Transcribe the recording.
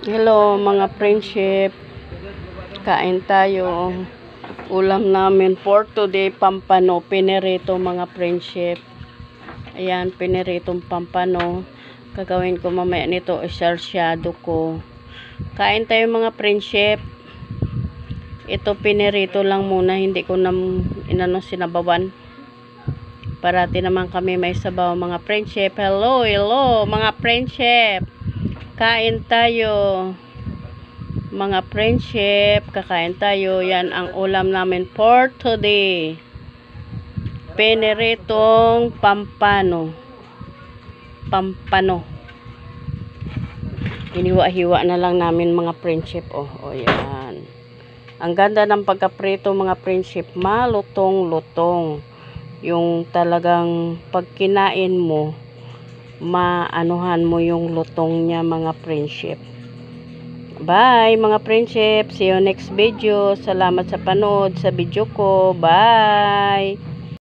Hello mga friendship, kain tayo. Ulam namin for today, pampano, pinirito mga friendship. Ayan, piniritong pampano. Gagawin ko mamaya nito, isarsyado ko. Kain tayo mga friendship. Ito pinirito lang muna, hindi ko na sinabawan. Parati naman kami may sabaw mga friendship. Hello mga friendship. Kain tayo mga friendship, kakain tayo. Yan ang ulam namin for today, piniritong pampano. Hiniwa-hiwa na lang namin mga friendship. Yan, ang ganda ng pagkaprito mga friendship, malutong-lutong. Yung talagang pag kinain mo, maanuhan mo yung lutong niya mga friendship. Bye mga friendship, see you next video. Salamat sa panood sa video ko. Bye.